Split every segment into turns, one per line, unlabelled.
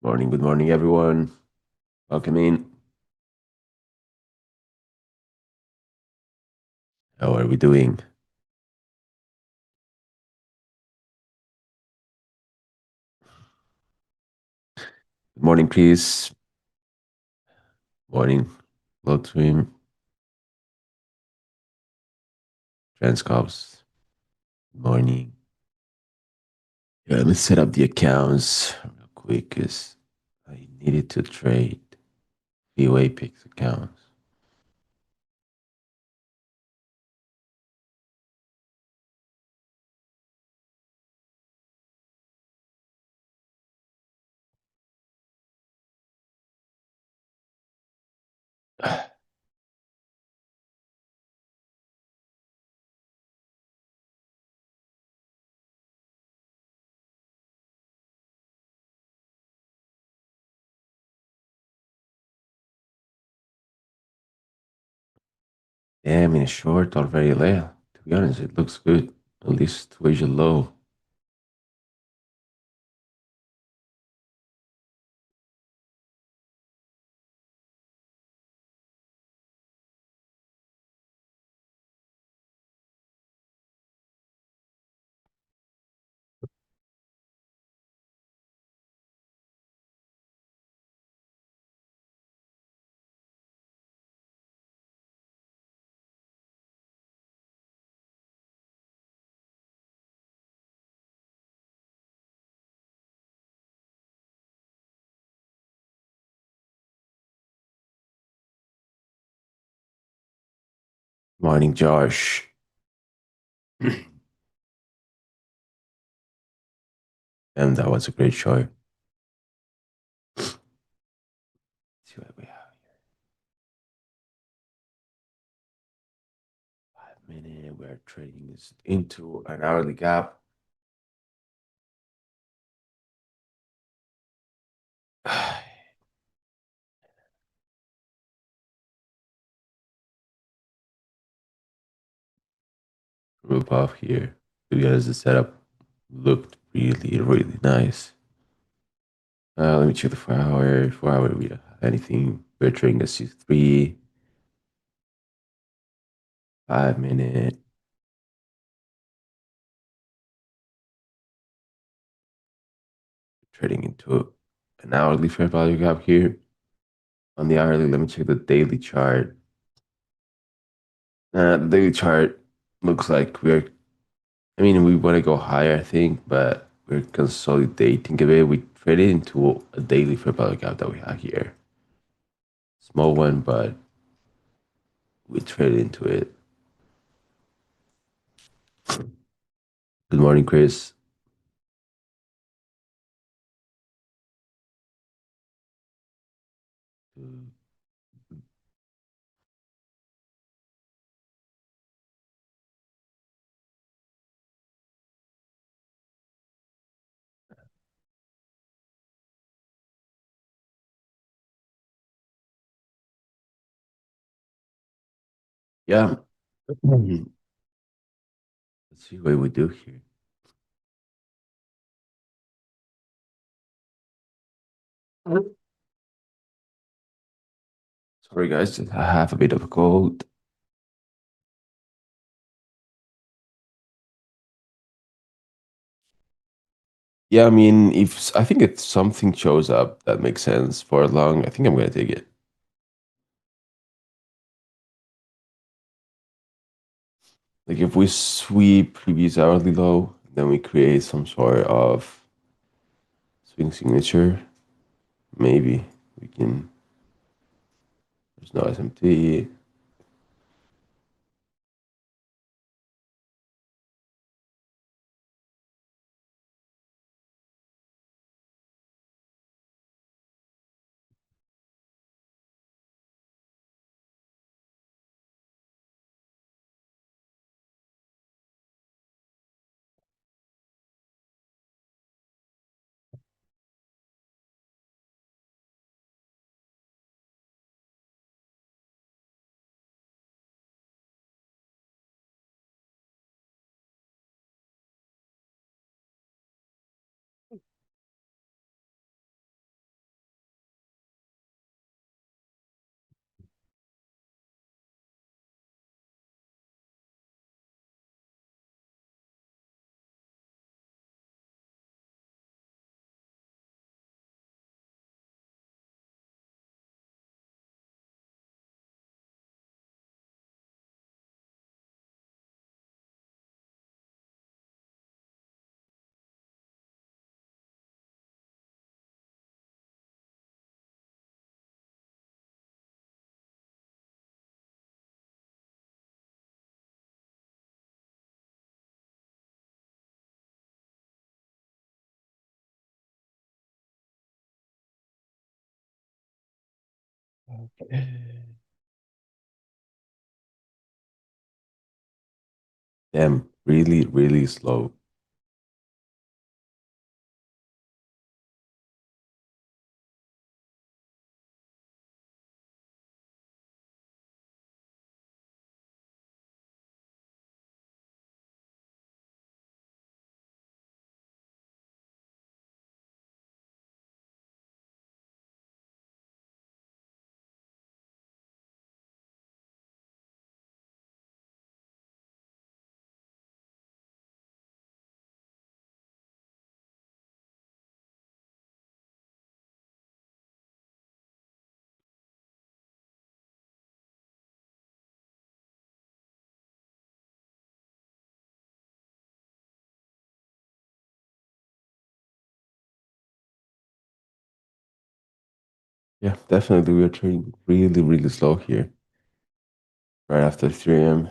Good morning, everyone. Welcome in. How are we doing? Good morning, Chris. Morning, Lotwim, Transcops. Good morning. Yeah, let me set up the accounts real quick because I needed to trade few Apex accounts. Damn, in a short or very late. To be honest, it looks good. At least where's your low? Morning, Josh. And that was a great show. See what we have. 5 minute. We're trading this into an hourly gap. Group off here. To be honest, the setup looked really nice. Let me check the 4 hour. 4 hour, we don't have anything. We're trading a C3, 5 minute, trading into an hourly fair value gap here. On the hourly, let me check the daily chart. The daily chart looks like we want to go higher, I think, but we're consolidating a bit. We traded into a daily fair value gap that we have here. Small one, but we traded into it. Good morning, Chris. Yeah. Let's see what we do here. Sorry, guys, I have a bit of a cold. Yeah, if I think if something shows up that makes sense for long, I think I'm gonna take it. Like if we sweep previous hourly low, then we create some sort of swing signature. Maybe we can. There's no SMT. Damn, really, really slow. Yeah, definitely. We are trading really, really slow here. Right after 3 a.m.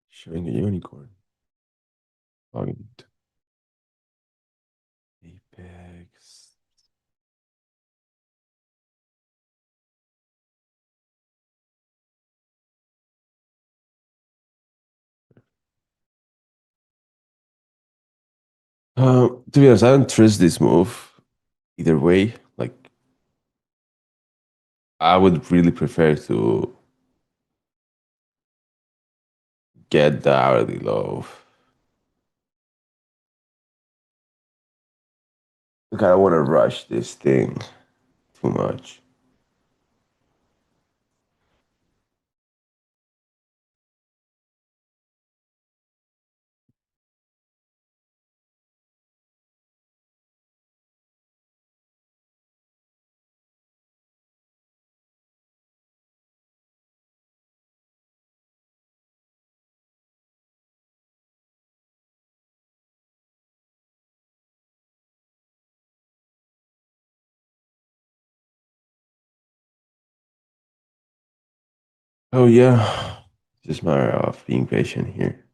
Showing a unicorn. Point. Apex. To be honest, I don't trust this move either way. Like, I would really prefer to get the hourly low. Like, I don't want to rush this thing too much. Oh yeah, just matter of being patient here.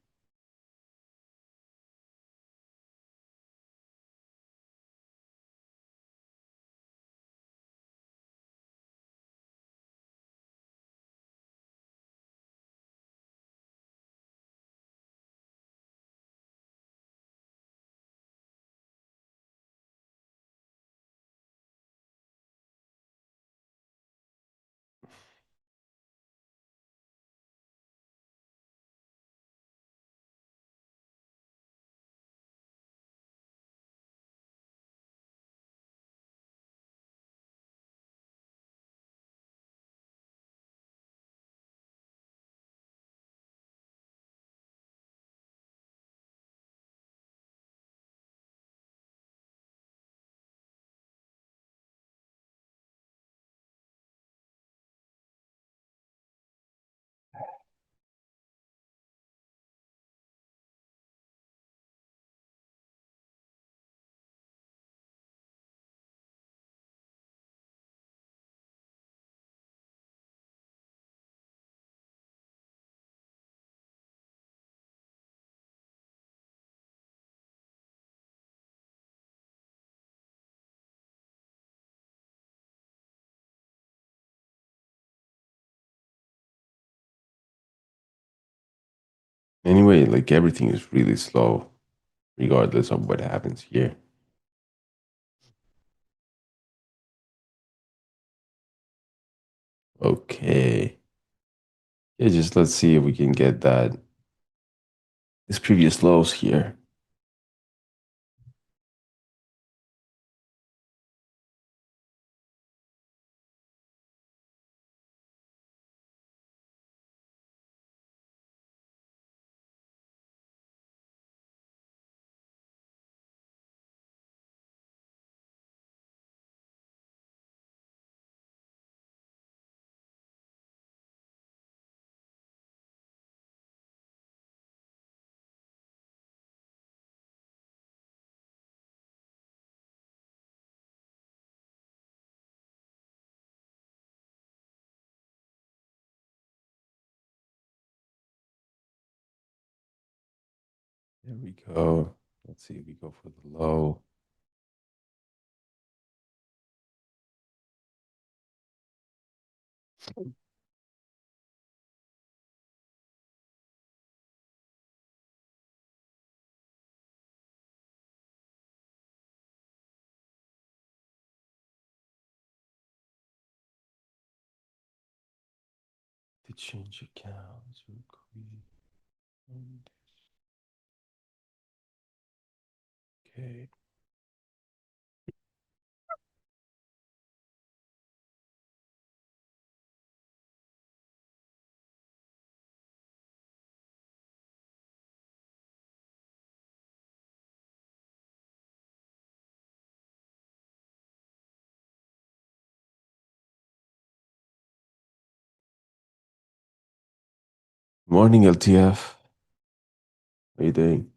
Anyway, like everything is really slow, regardless of what happens here. Okay. Yeah, just let's see if we can get that this previous lows here. There we go. Let's see if we go for the low. To change accounts. Okay. Morning, LTF. How you doing?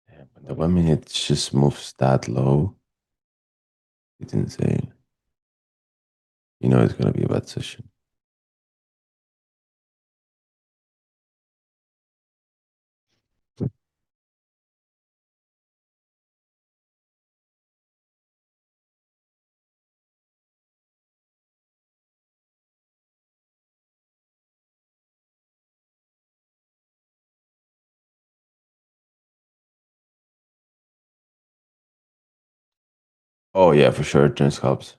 Yeah, when the 1 minute just moves that low, it's insane. You know it's gonna be a bad session. Oh yeah, for sure. Turn scalps.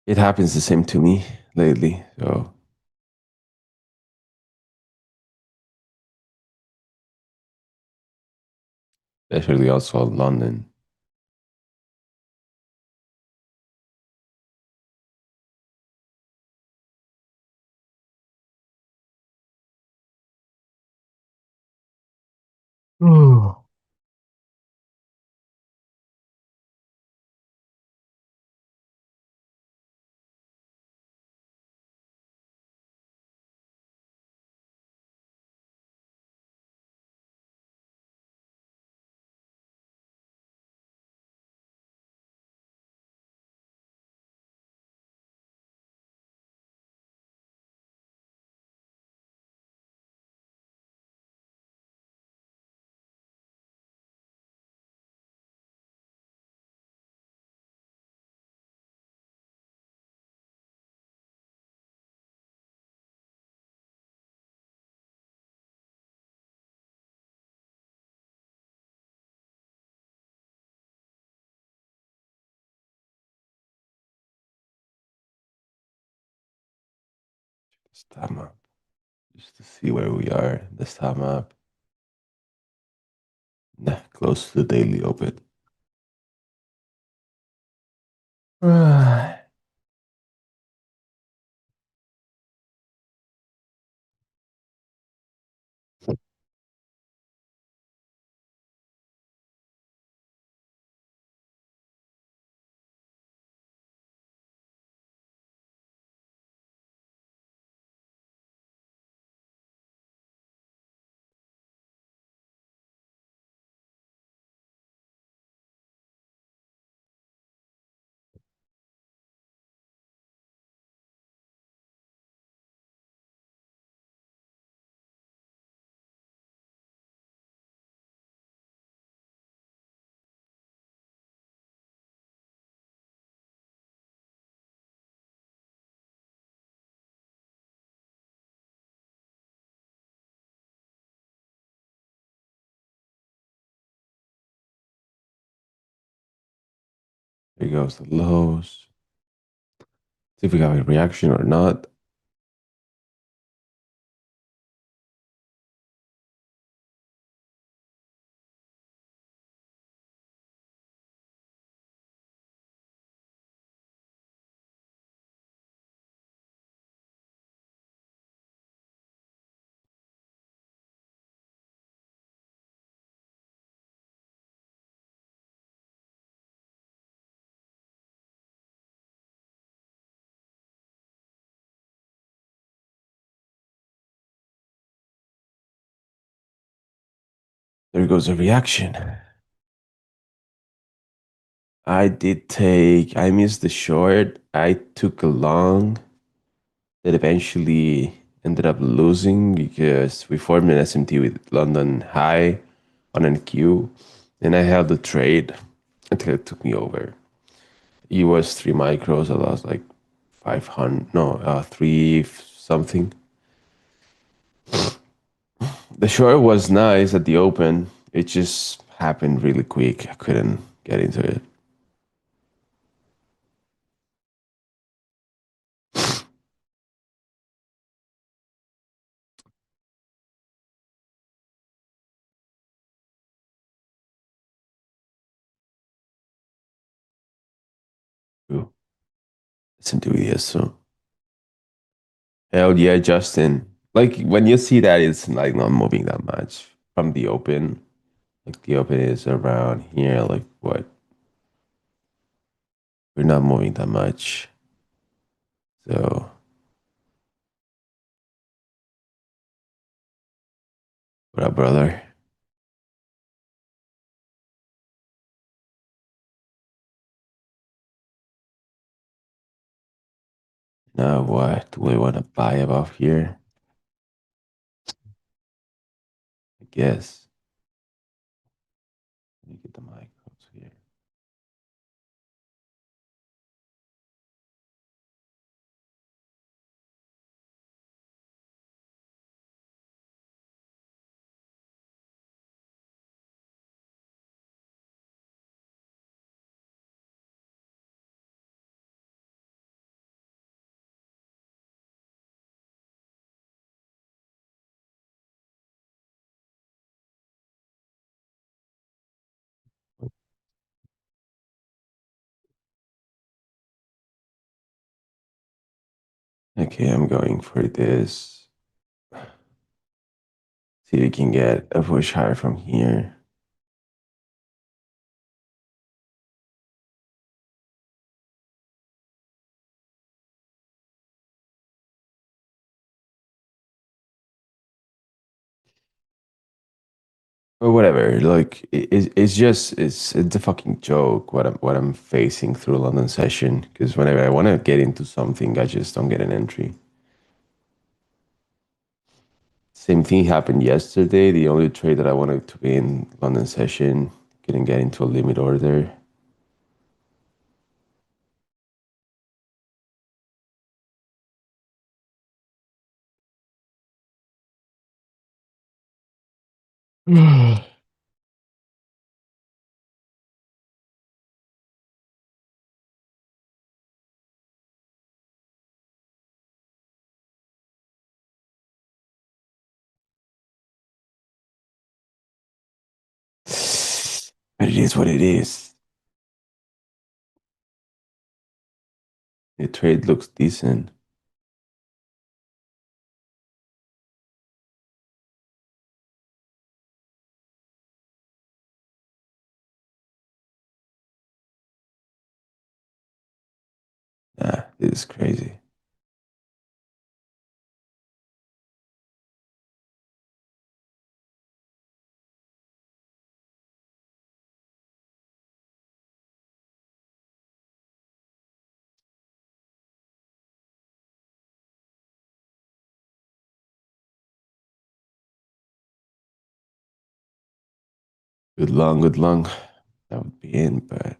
It happens the same to me lately. So especially also London. Oh. Star map, just to see where we are in the star map. Nah, close to the daily open. Right. Here goes the lows. See if we have a reaction or not. There goes a reaction. I missed the short. I took a long that eventually ended up losing because we formed an SMT with London high on NQ. And I held the trade until it took me over. It was 3 micros. I lost like 500, no, three something. The short was nice at the open. It just happened really quick. I couldn't get into it. Ooh, listen to it, so. Hell yeah, Justin. Like when you see that, it's like not moving that much from the open. Like the open is around here. Like what? We're not moving that much. So what up, brother? Now what? Do we want to buy above here? I guess. Let me get the micros here. Okay, I'm going for this. See if we can get a push higher from here. Or whatever. Like it's just it's a fucking joke what I'm facing through a London session. Because whenever I want to get into something, I just don't get an entry. Same thing happened yesterday. The only trade that I wanted to be in London session couldn't get into a limit order. But it is what it is. The trade looks decent. Nah, this is crazy. Good long, good long. That would be in, but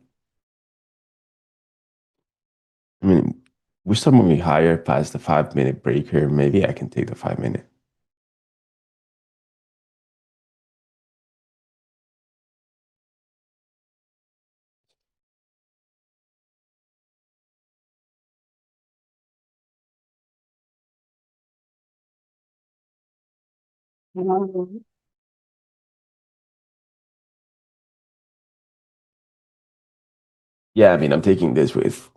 I mean, we start moving higher past the 5 minute breaker. Maybe I can take the 5 minute. Yeah, I mean, I'm taking this with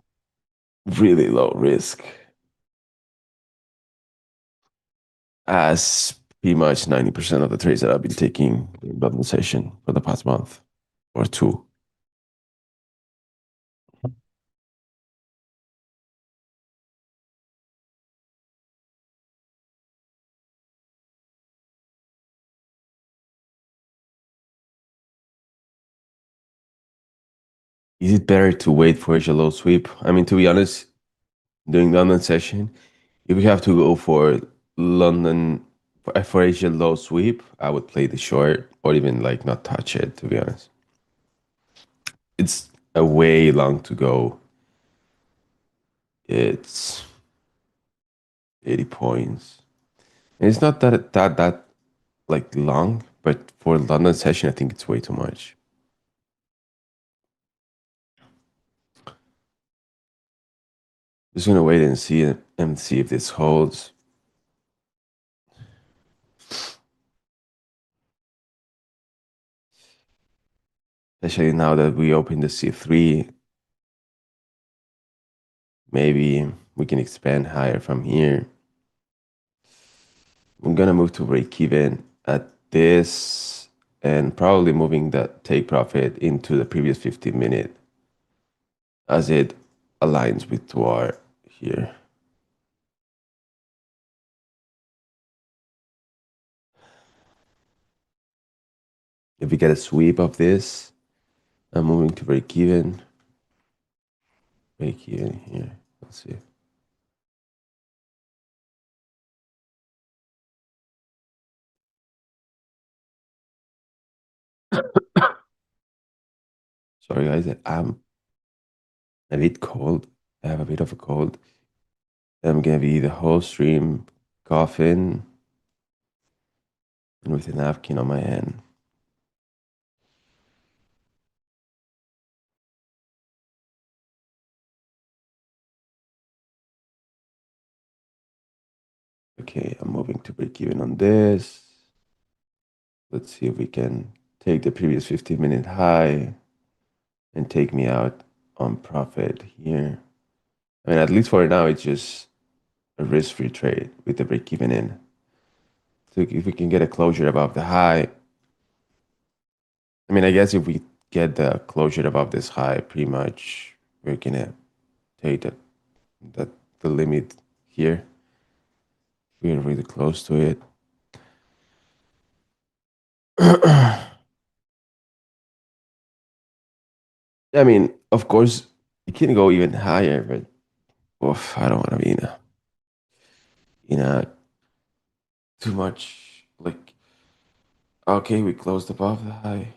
really low risk, as pretty much 90% of the trades that I've been taking in London session for the past month or two. Is it better to wait for a low sweep? I mean, to be honest, during London session, if we have to go for London for Asia low sweep, I would play the short or even like not touch it, to be honest. It's a way long to go. It's 80 points. And it's not that like long, but for London session, I think it's way too much. Just gonna wait and see if this holds. Especially now that we open the C3, maybe we can expand higher from here. I'm gonna move to break even at this and probably moving that take profit into the previous 15 minute as it aligns with 2R here. If we get a sweep of this, I'm moving to break even here. Let's see. Sorry guys, I'm a bit cold. I have a bit of a cold. I'm gonna be the whole stream coughing and with a napkin on my hand. Okay, I'm moving to break even on this. Let's see if we can take the previous 15 minute high and take me out on profit here. I mean, at least for now, it's just a risk-free trade with the break even in. So if we can get a closure above the high, I mean, I guess if we get the closure above this high, pretty much we're gonna take that the limit here. We're really close to it. I mean, of course, it can go even higher, but oof, I don't want to be in a too much like. Okay, we closed above the high.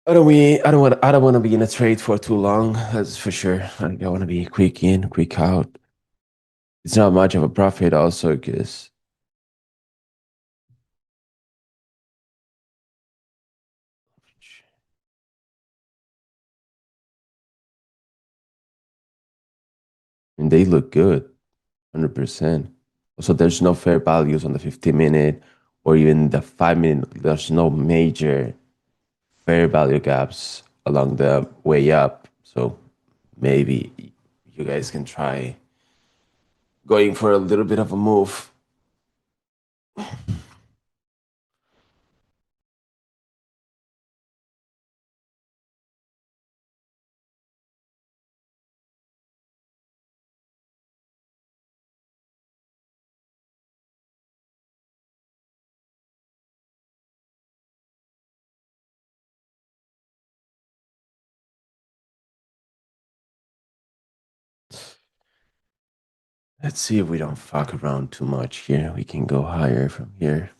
I don't want to be in a trade for too long. That's for sure. Like, I want to be quick in, quick out. It's not much of a profit also because and they look good, 100%. So there's no fair values on the 15 minute or even the 5 minute, there's no major fair value gaps along the way up. So maybe you guys can try going for a little bit of a move. Let's see if we don't fuck around too much here. We can go higher from here.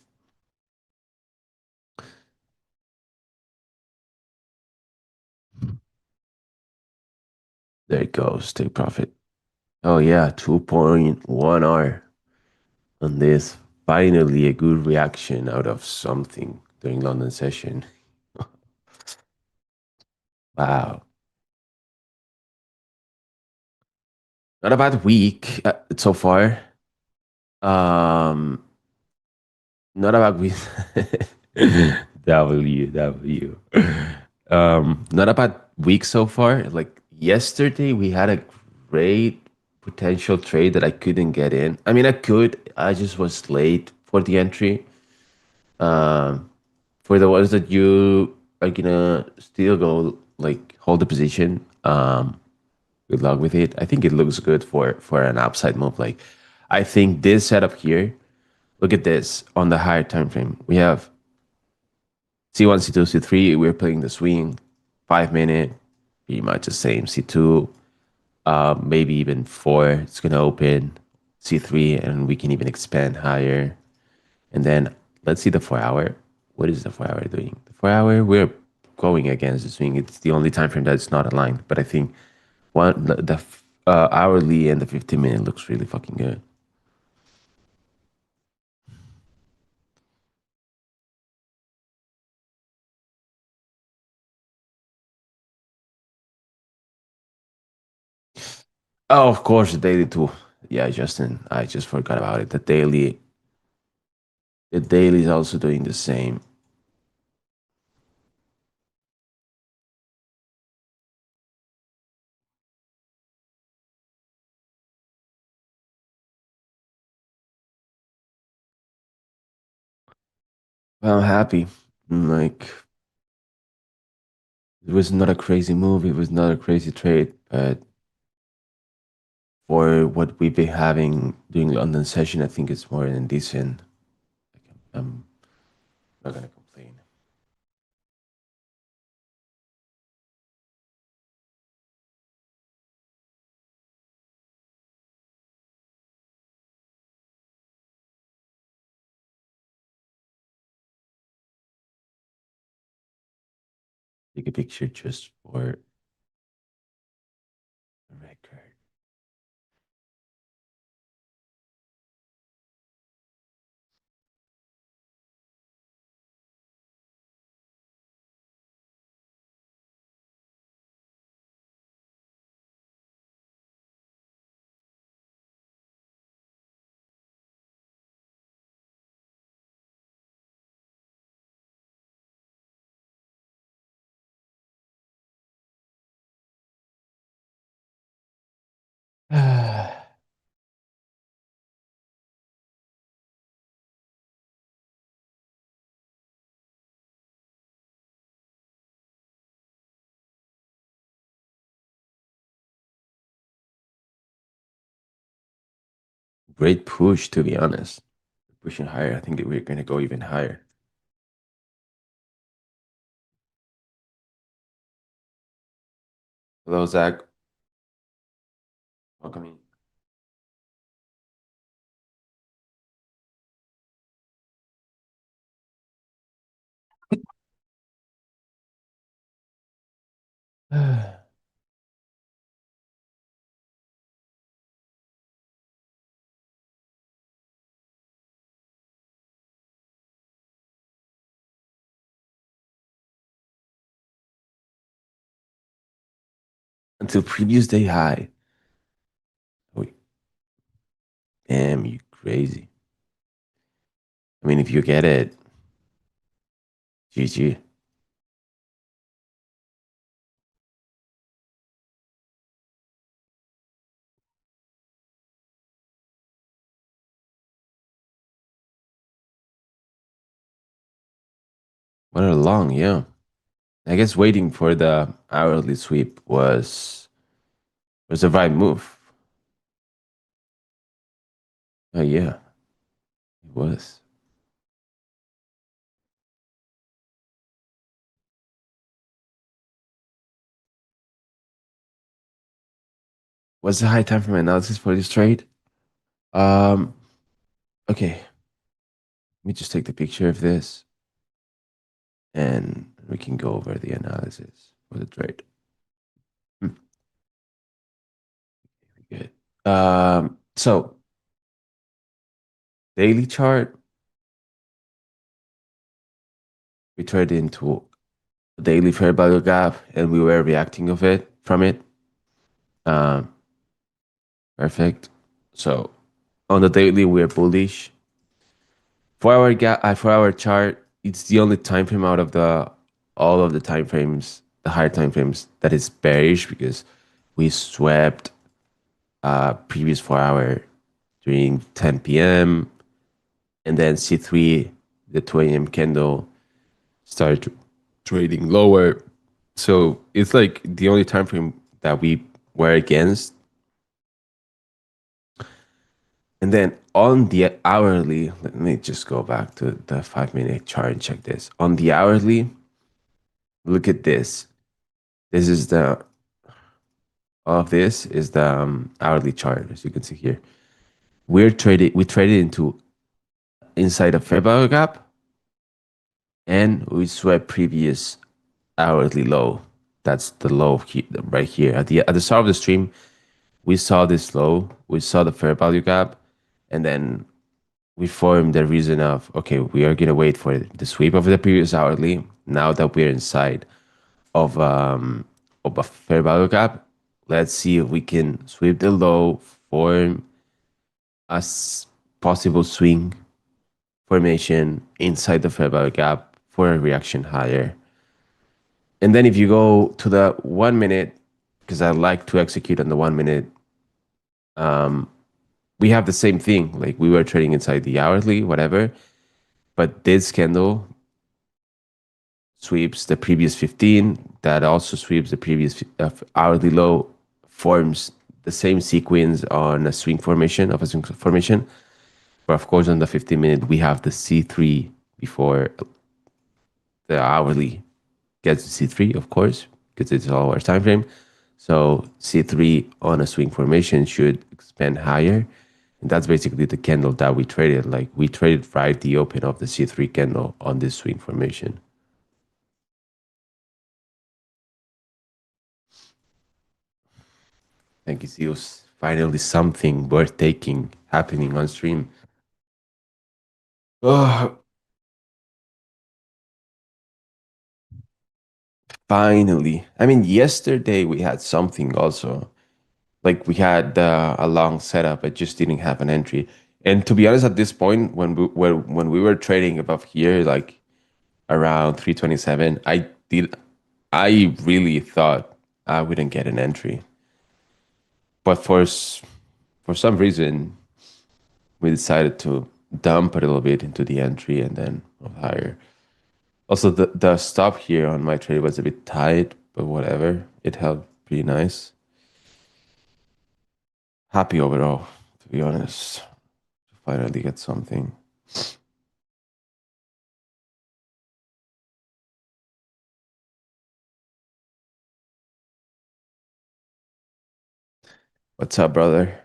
There it goes. Take profit. Oh yeah, 2.1 R on this. Finally, a good reaction out of something during London session. Wow. Not a bad week so far. Um, Not a bad week. W. Not a bad week so far. Like yesterday, we had a great potential trade that I couldn't get in. I mean, I could. I just was late for the entry. Um, for the ones that you are gonna still go like hold the position. Good luck with it. I think it looks good for an upside move. Like, I think this setup here. Look at this on the higher time frame. We have C1, C2, C3. We're playing the swing, 5 minute, pretty much the same. C2, maybe even four. It's gonna open C3, and we can even expand higher. And then let's see the 4 hour. What is the 4 hour doing? The 4 hour, we're going against the swing. It's the only time frame that's not aligned. But I think the hourly and the 15 minute looks really fucking good. Oh, of course, the daily too. Yeah, Justin, I just forgot about it. The daily is also doing the same. Well, I'm happy. Like, it was not a crazy move. It was not a crazy trade, but for what we've been having during London session, I think it's more than decent. Like, I'm not gonna complain. Take a picture just for the record. Great push, to be honest. Pushing higher. I think that we're gonna go even higher. Hello, Zach. Welcome in. Until previous day high. Wait, damn, you crazy. I mean, if you get it, GG. What a long, yeah. I guess waiting for the hourly sweep was the right move. Oh yeah, it was. What's the high time frame analysis for this trade? Um, okay, let me just take the picture of this and we can go over the analysis for the trade. Hmm, good. So daily chart, we traded into a daily fair value gap and we were reacting of it from it. Um, Perfect. So on the daily, we're bullish. For our chart, it's the only time frame out of the all of the time frames, the higher time frames that is bearish because we swept previous 4 hour during 10 p.m. and then C3, the 2 a.m. candle started trading lower. So it's like the only time frame that we were against. And then on the hourly, let me just go back to the 5 minute chart and check this. On the hourly, look at this. This is the all of this is the hourly chart, as you can see here. We traded into inside a fair value gap, and we swept previous hourly low. That's the low right here at the start of the stream. We saw this low, we saw the fair value gap, and then we formed the reason of okay, we are gonna wait for the sweep of the previous hourly. Now that we're inside of a fair value gap, let's see if we can sweep the low, form a possible swing formation inside the fair value gap for a reaction higher. And then if you go to the 1 minute, because I like to execute on the 1 minute, we have the same thing. Like we were trading inside the hourly, whatever, but this candle sweeps the previous 15, that also sweeps the previous hourly low, forms the same sequence on a swing formation of a swing formation. But of course, on the 15 minute, we have the C3 before the hourly gets to C3, of course, because it's all our time frame. So C3 on a swing formation should expand higher. And that's basically the candle that we traded. Like we traded right the open of the C3 candle on this swing formation. Thank you, Zeus. Finally, something worth taking happening on stream. Oh, finally. I mean, yesterday we had something also. Like we had a long setup, but just didn't have an entry. And to be honest, at this point, when we were trading above here, like around 327, I really thought I wouldn't get an entry. But for some reason, we decided to dump a little bit into the entry and then higher. Also, the stop here on my trade was a bit tight, but whatever. It held pretty nice. Happy overall, to be honest, to finally get something. What's up, brother?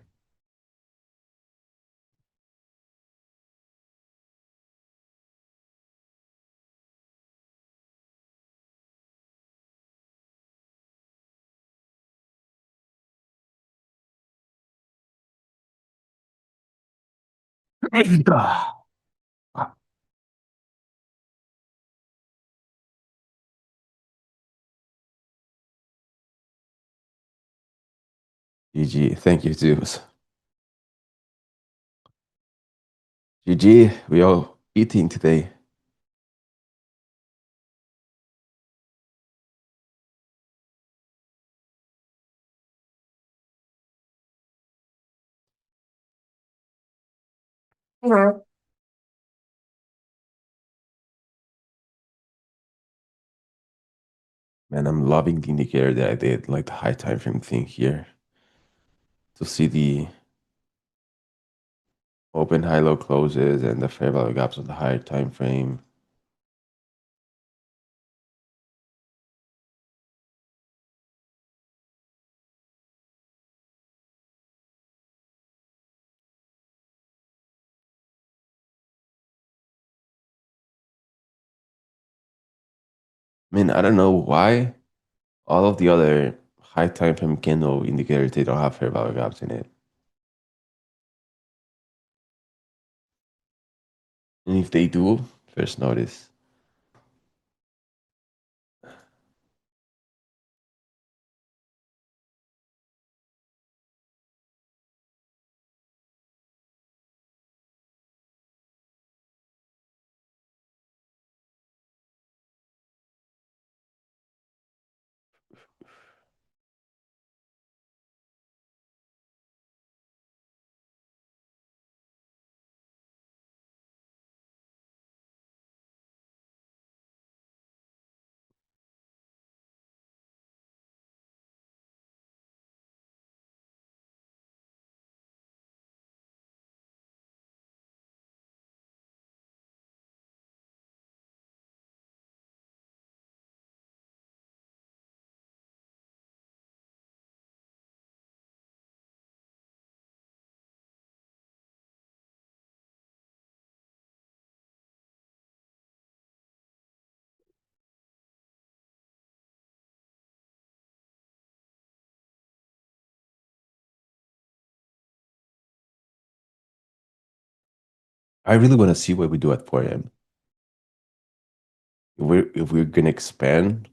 GG. Thank you, Zeus. GG. We all eating today? Mhm. Man, I'm loving the indicator that I did, like the high time frame thing here, to see the open high low closes and the fair value gaps on the higher time frame. I mean, I don't know why all of the other high time frame candle indicators they don't have fair value gaps in it. And if they do, first notice. I really want to see what we do at 4 a.m. If we're gonna expand.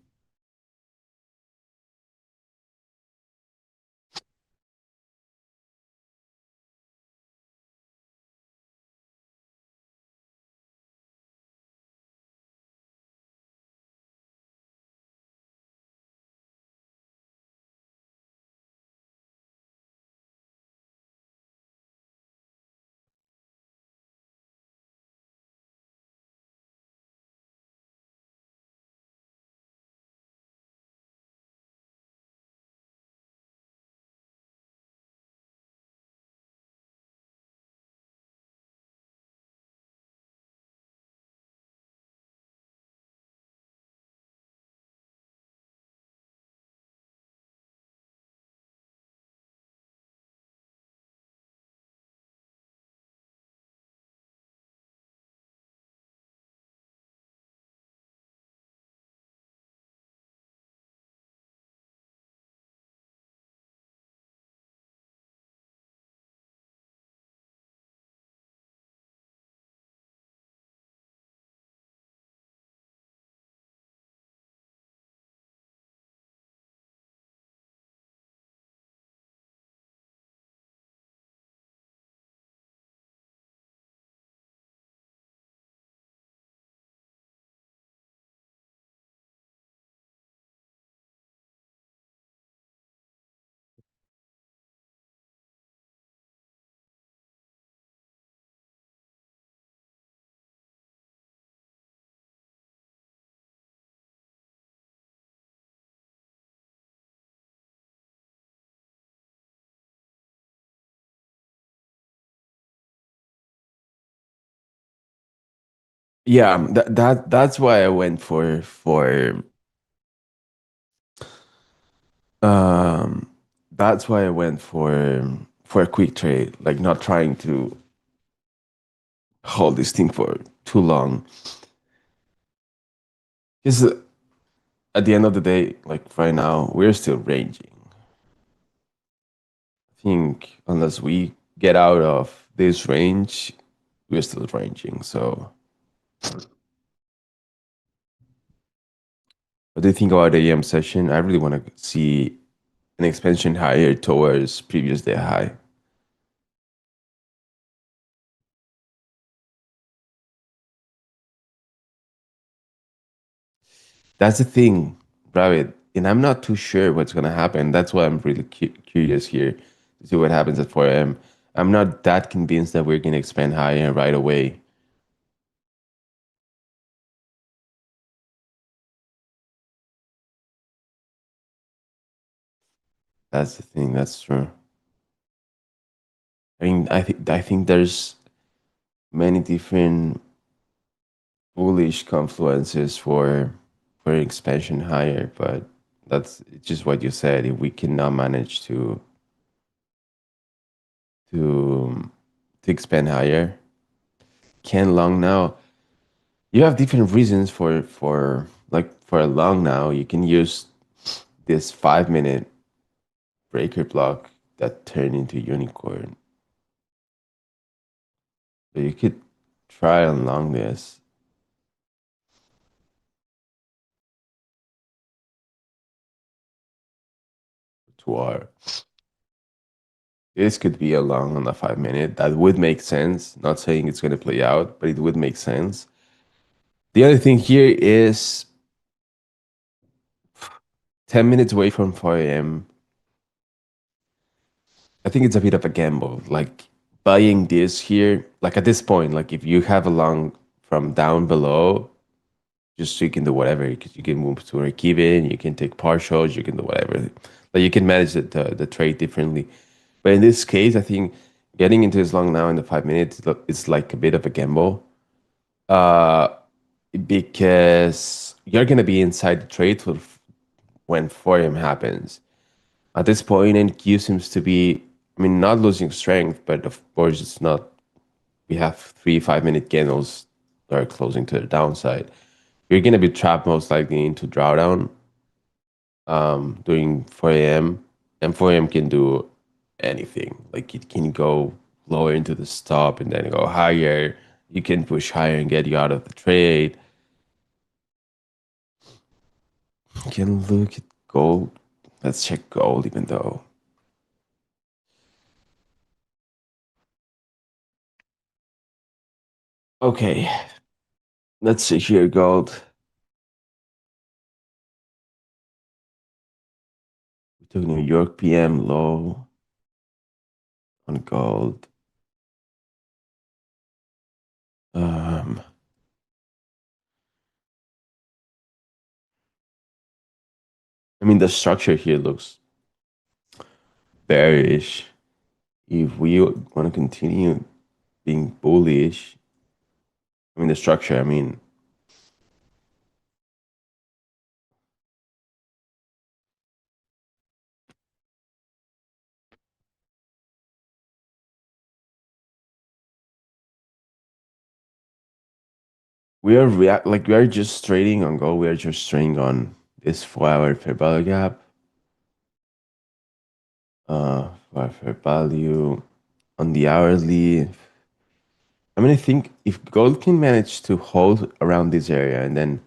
Yeah, that's why I went um that's why I went for a quick trade, like not trying to hold this thing for too long. Because at the end of the day, like right now, we're still ranging. I think unless we get out of this range, we're still ranging. So what do you think about the AM session? I really want to see an expansion higher towards previous day high. That's the thing, Rabbit. And I'm not too sure what's gonna happen. That's why I'm really curious here to see what happens at 4 a.m. I'm not that convinced that we're gonna expand higher right away. That's the thing. That's true. I mean, I think there's many different bullish confluences for expansion higher, but that's just what you said. If we cannot manage to to expand higher, can long now. You have different reasons for like for a long now. You can use this 5 minute breaker block that turn into unicorn. So you could try and long this to our. This could be a long on the 5 minute. That would make sense. Not saying it's going to play out, but it would make sense. The other thing here is 10 minutes away from 4 a.m. I think it's a bit of a gamble. Like buying this here, like at this point, like if you have a long from down below, just so you can do whatever, because you can move to break even, you can take partials, you can do whatever. Like you can manage the trade differently. But in this case, I think getting into this long now in the 5 minutes is like a bit of a gamble. Uh, because you're gonna be inside the trade when 4M happens. At this point, NQ seems to be, I mean, not losing strength, but of course it's not. We have 3 5 minute candles that are closing to the downside. You're gonna be trapped most likely into drawdown during 4 a.m. and 4 a.m. can do anything. Like it can go lower into the stop and then go higher. You can push higher and get you out of the trade. You can look at gold. Let's check gold even though. Okay, let's see here gold. We took New York PM low on gold. Um, I mean the structure here looks bearish. If we want to continue being bullish, I mean the structure, I mean we are react like we are just trading on gold. We are just trading on this 4 hour fair value gap. For fair value on the hourly. I mean, I think if gold can manage to hold around this area and then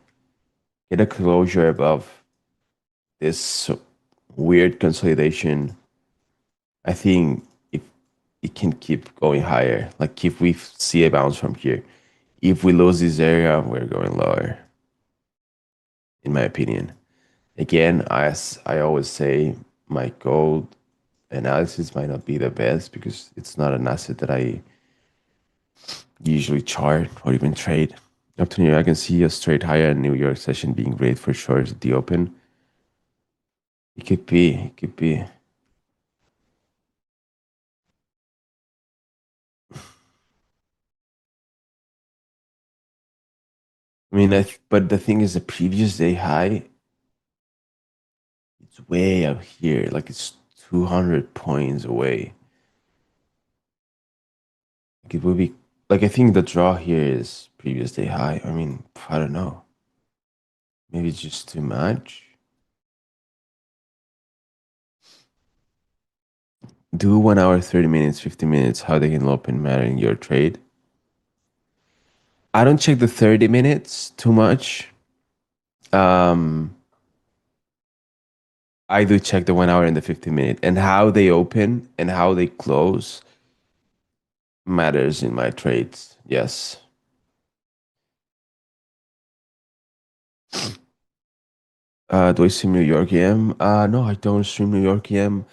get a closure above this weird consolidation, I think if it can keep going higher. Like if we see a bounce from here, if we lose this area, we're going lower, in my opinion. Again, as I always say, my gold analysis might not be the best because it's not an asset that I usually chart or even trade. Up to New York, I can see a straight higher New York session being great for shorts at the open. It could be, it could be. I mean, but the thing is, the previous day high, it's way up here. Like it's 200 points away. Like it would be, like I think the draw here is previous day high. I mean, I don't know. Maybe it's just too much. Do 1 hour, 30 minutes, 50 minutes, how they can open matter in your trade. I don't check the 30 minutes too much. Um, I do check the 1 hour and the 50 minute and how they open and how they close matters in my trades. Yes. Do I stream New York EM? No, I don't stream New York EM.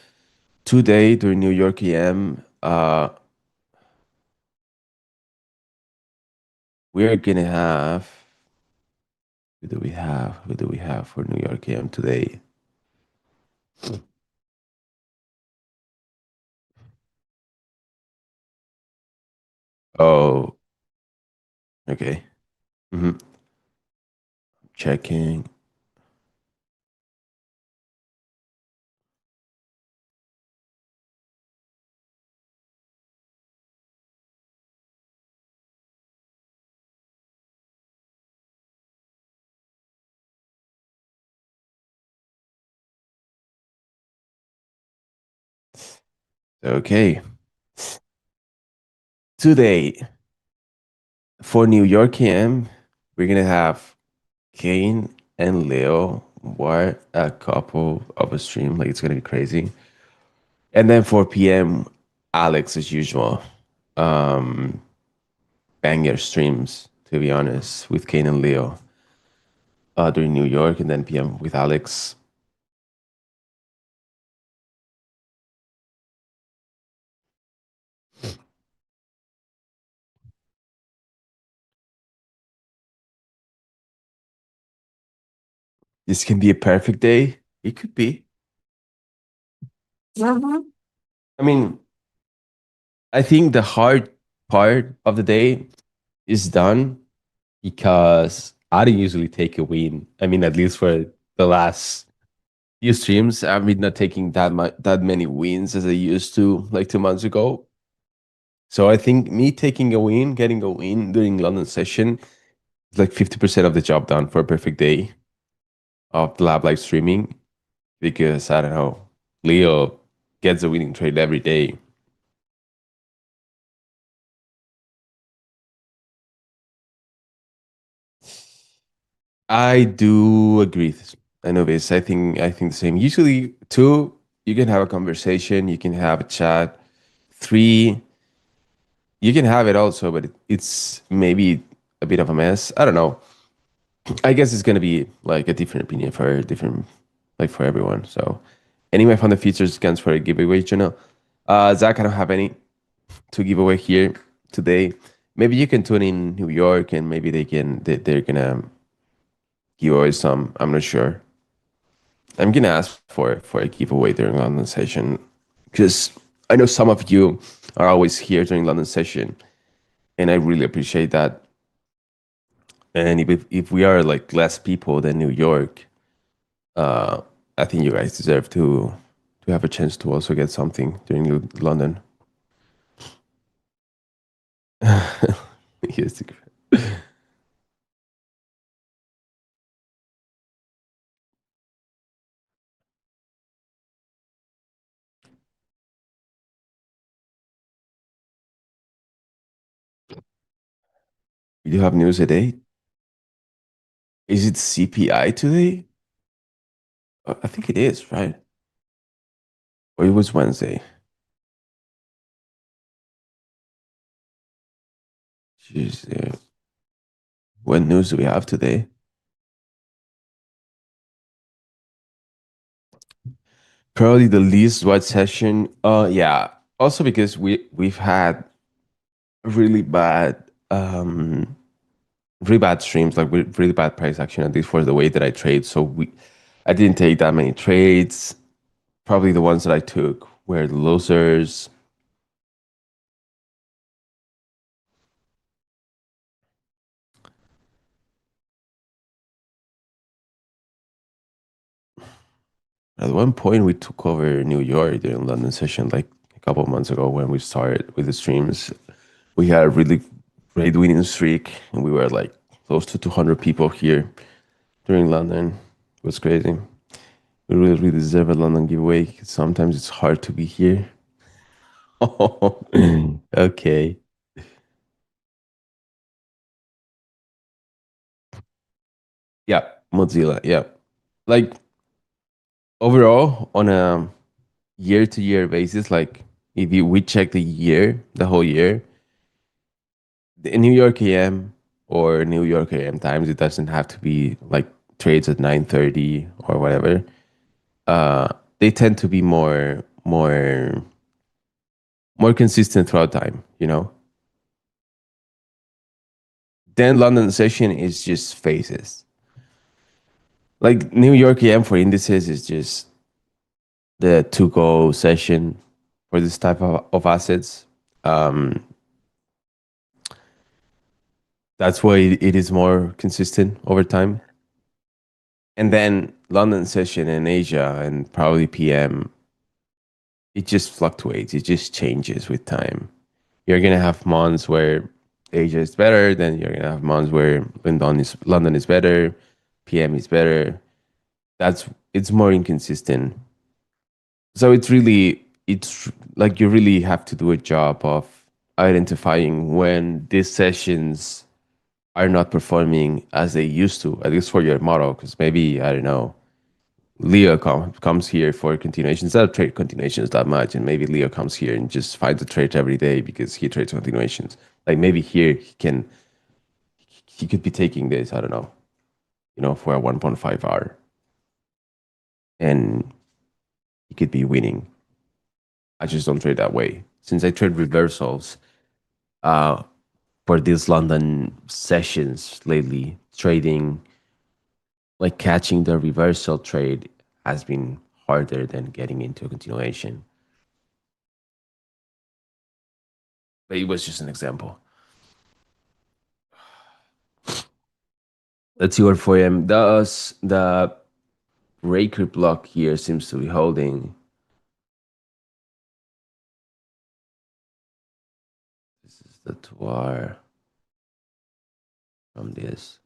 Today during New York EM, we're gonna have. Who do we have? Who do we have for New York EM today? Oh, okay. hmm Checking. Okay. Today for New York EM, we're gonna have Kane and Leo. What a couple of a stream! Like it's gonna be crazy. And then 4 p.m. Alex as usual. Um, Banger streams to be honest with Kane and Leo. During New York, and then PM with Alex. This can be a perfect day. It could be. Mhm. I mean, I think the hard part of the day is done because I don't usually take a win. I mean, at least for the last few streams, I've been not taking that many wins as I used to like 2 months ago. So I think me taking a win, getting a win during London session is like 50% of the job done for a perfect day of the lab live streaming because I don't know, Leo gets a winning trade every day. I do agree. I know this. I think the same. Usually, two, you can have a conversation, you can have a chat. Three, you can have it also, but it's maybe a bit of a mess. I don't know. I guess it's gonna be like a different opinion for different, like for everyone. So, anyway, from the features scans for a giveaway, Juno. Zach, I don't have any to give away here today. Maybe you can tune in New York, and maybe they're gonna give away some. I'm not sure. I'm gonna ask for a giveaway during London session because I know some of you are always here during London session, and I really appreciate that. And if we are like less people than New York, uh, I think you guys deserve to have a chance to also get something during London. Yes. We do have news today. Is it CPI today? I think it is, right? Or it was Wednesday. Tuesday. What news do we have today? Probably the least watched session. Yeah. Also because we've had really bad really bad streams, like with really bad price action, at least for the way that I trade. So I didn't take that many trades. Probably the ones that I took were losers. At one point, we took over New York during London session, like a couple of months ago when we started with the streams. We had a really great winning streak, and we were like close to 200 people here during London. It was crazy. We really deserve a London giveaway. 'Cause sometimes it's hard to be here. Okay. Yeah, Mozilla. Yeah. Like overall, on a year to year basis, like if you we check the year, the whole year, the New York AM or New York AM times, it doesn't have to be like trades at 9:30 or whatever, uh, they tend to be more consistent throughout time. Then London session is just phases. Like New York EM for indices is just the to go session for this type of assets. Um, that's why it is more consistent over time. And then London session in Asia and probably PM, it just fluctuates. It just changes with time. You're gonna have months where Asia is better, then you're gonna have months where London is better, PM is better. That's it's more inconsistent. So it's like you really have to do a job of identifying when these sessions are not performing as they used to, at least for your model, because maybe I don't know, Leo comes here for continuations. I don't trade continuations that much, and maybe Leo comes here and just finds a trade every day because he trades continuations. Like maybe here he could be taking this, I don't know, for a 1.5 hour, and he could be winning. I just don't trade that way. Since I trade reversals, uh, for these London sessions lately, trading like catching the reversal trade has been harder than getting into a continuation. But it was just an example. Let's see what 4M does. The breaker block here seems to be holding. This is the 2R from this.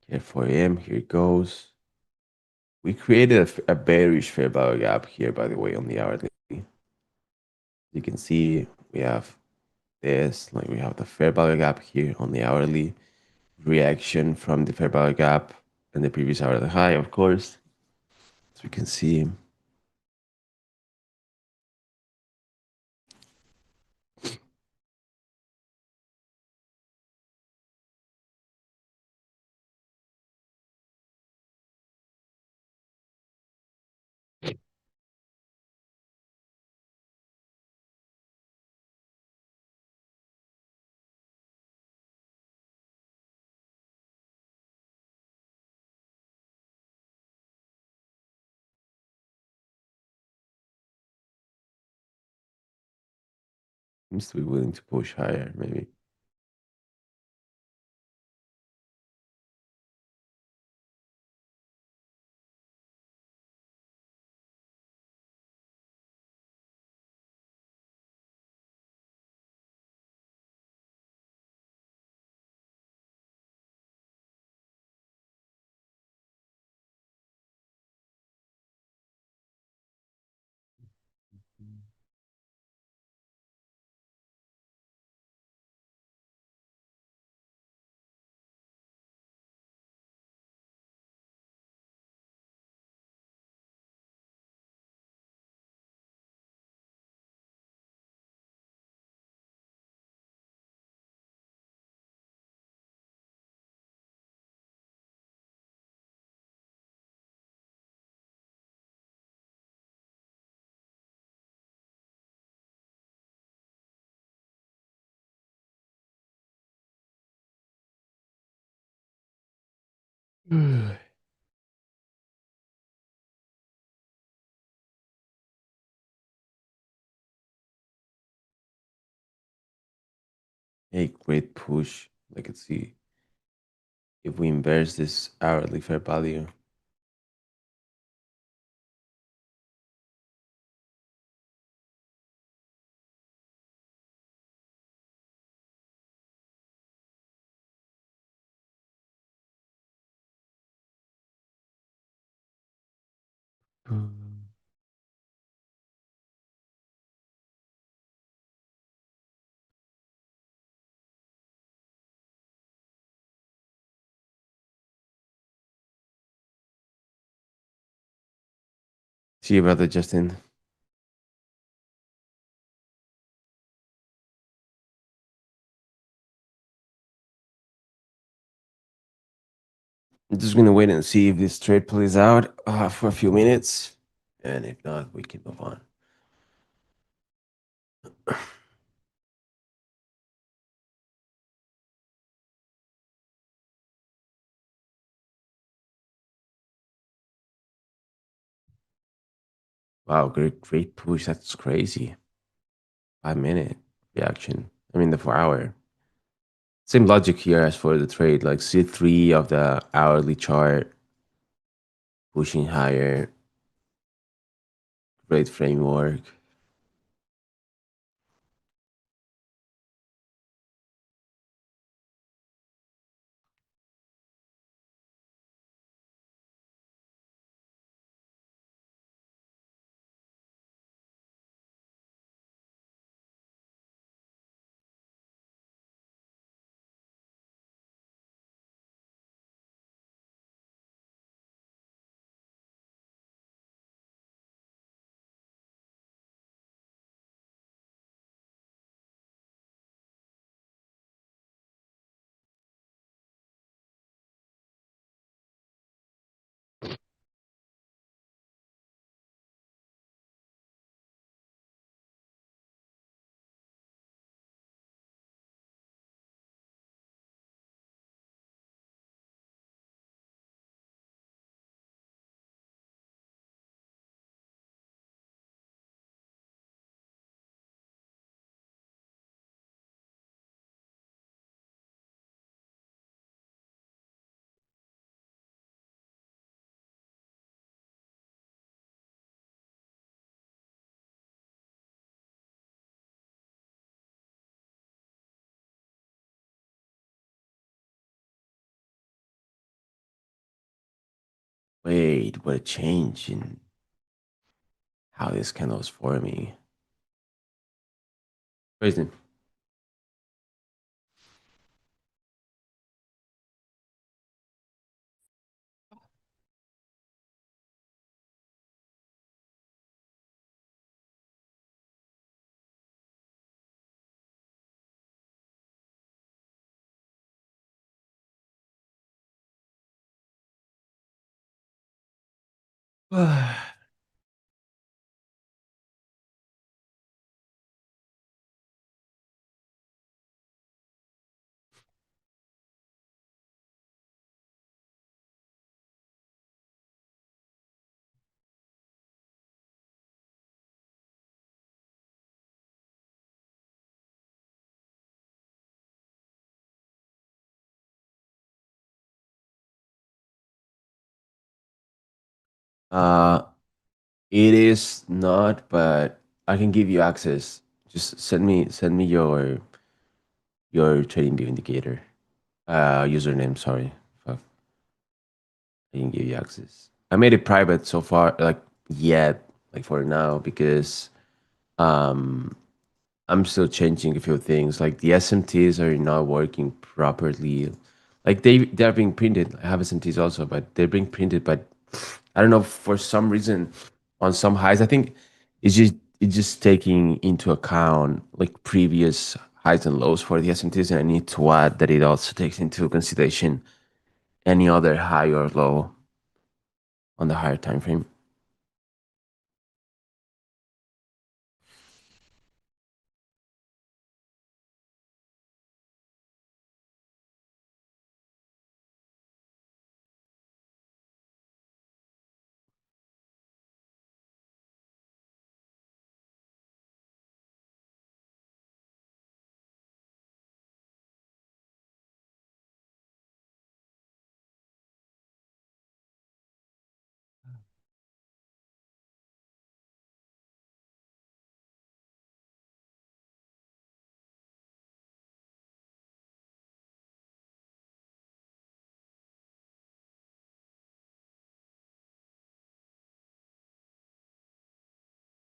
Here 4M, here it goes. We created a bearish fair value gap here, by the way, on the hourly. You can see we have this, like we have the fair value gap here on the hourly, reaction from the fair value gap and the previous hourly high, of course. As we can see. Seems to be willing to push higher, maybe. A great push. Let's see if we inverse this hourly fair value. See you, brother Justin. I'm just gonna wait and see if this trade plays out for a few minutes, and if not, we can move on. Wow, great push. That's crazy. 5 minute reaction. I mean, the 4 hour. Same logic here as for the trade, like C3 of the hourly chart pushing higher. Great framework. Wait, what a change in how this candle is forming. Crazy. Uh, it is not, but I can give you access. Just send me your trading view indicator. Username, sorry. Fuck, I can give you access. I made it private so far, like yet, like for now, because um I'm still changing a few things. Like the SMTs are not working properly. Like they're being printed. I have SMTs also, but they're being printed. But I don't know, for some reason on some highs. I think it's just taking into account like previous highs and lows for the SMTs, and I need to add that it also takes into consideration any other high or low on the higher time frame.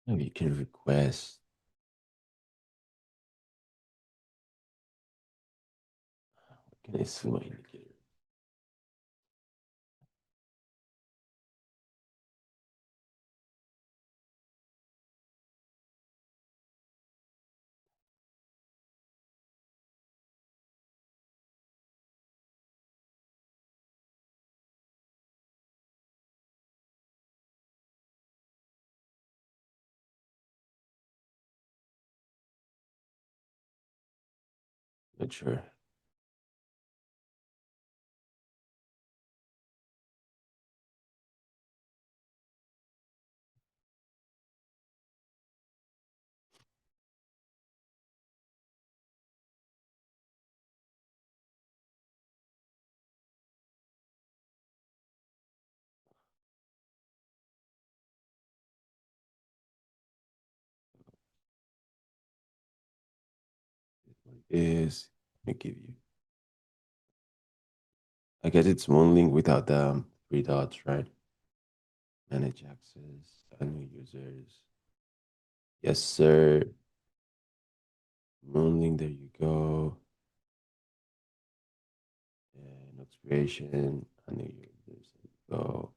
Maybe you can request. Can I see my indicator? Not sure. Is let me give you. I guess it's Moonlink without the three dots, right? Manage access, add new users. Yes, sir. Moonlink, there you go. And notes creation, add new users. There you go.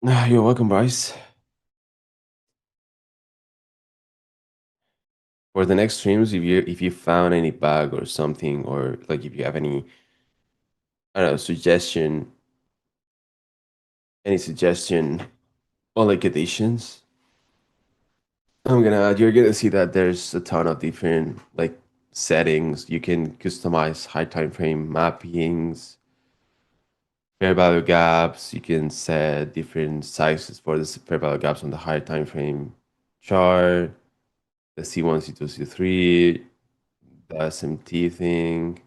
You're welcome, Bryce. For the next streams, if you found any bug or something, or like if you have any, I don't know, any suggestion or like additions, you're gonna see that there's a ton of different like settings. You can customize high time frame mappings, fair value gaps. You can set different sizes for the fair value gaps on the high time frame chart, the C1, C2, C3, the SMT thing.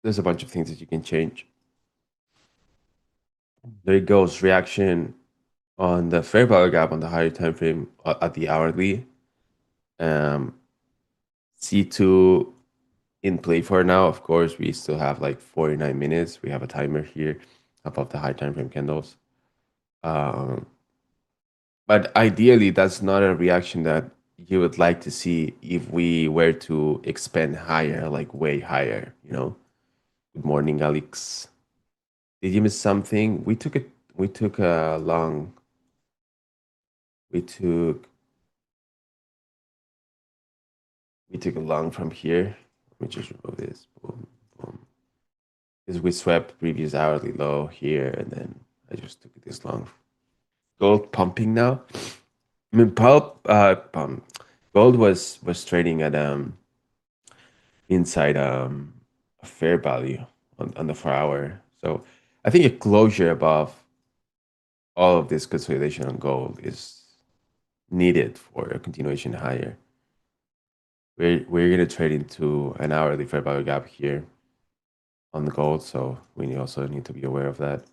There's a bunch of things that you can change. There it goes. Reaction on the fair value gap on the higher time frame at the hourly. Um, C2 in play for now. Of course, we still have like 49 minutes. We have a timer here above the high time frame candles. Um, but ideally, that's not a reaction that you would like to see if we were to expand higher, like way higher, you know? Good morning, Alex. Did you miss something? We took a long, we took, we took a long from here. Let me just remove this. Boom, boom. Because we swept previous hourly low here, and then I just took it this long. Gold pumping now. I mean, gold was trading at inside a fair value on the 4 hour. So I think a closure above all of this consolidation on gold is needed for a continuation higher. We're gonna trade into an hourly fair value gap here on the gold, so we also need to be aware of that.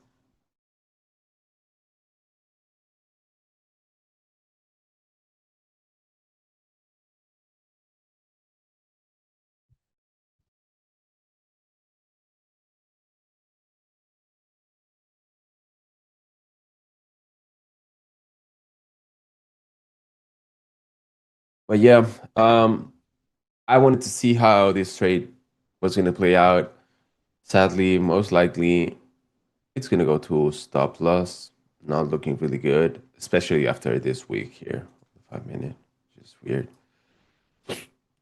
But yeah, I wanted to see how this trade was going to play out. Sadly, most likely it's going to go to stop loss. Not looking really good, especially after this week here, 5 minute, which is weird.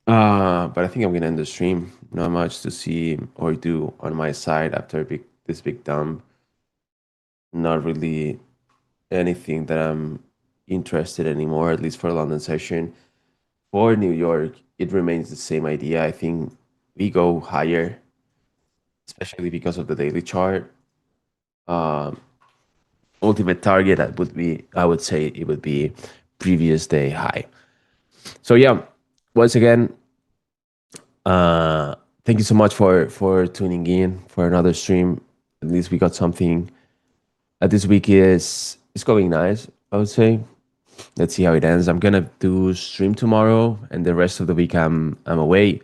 But I think I'm going to end the stream. Not much to see or do on my side after this big dump. Not really anything that I'm interested anymore, at least for a London session. For New York, it remains the same idea. I think we go higher, especially because of the daily chart. Um, Ultimate target that would be, I would say, it would be previous day high. So yeah, once again, uh, thank you so much for tuning in for another stream. At least we got something. This week is going nice. I would say. Let's see how it ends. I'm gonna do stream tomorrow, and the rest of the week I'm away.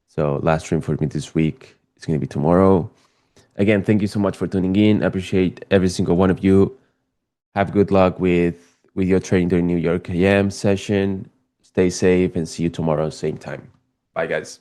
So last stream for me this week is gonna be tomorrow. Again, thank you so much for tuning in. I appreciate every single one of you. Have good luck with your training during New York AM session. Stay safe and see you tomorrow, same time. Bye, guys.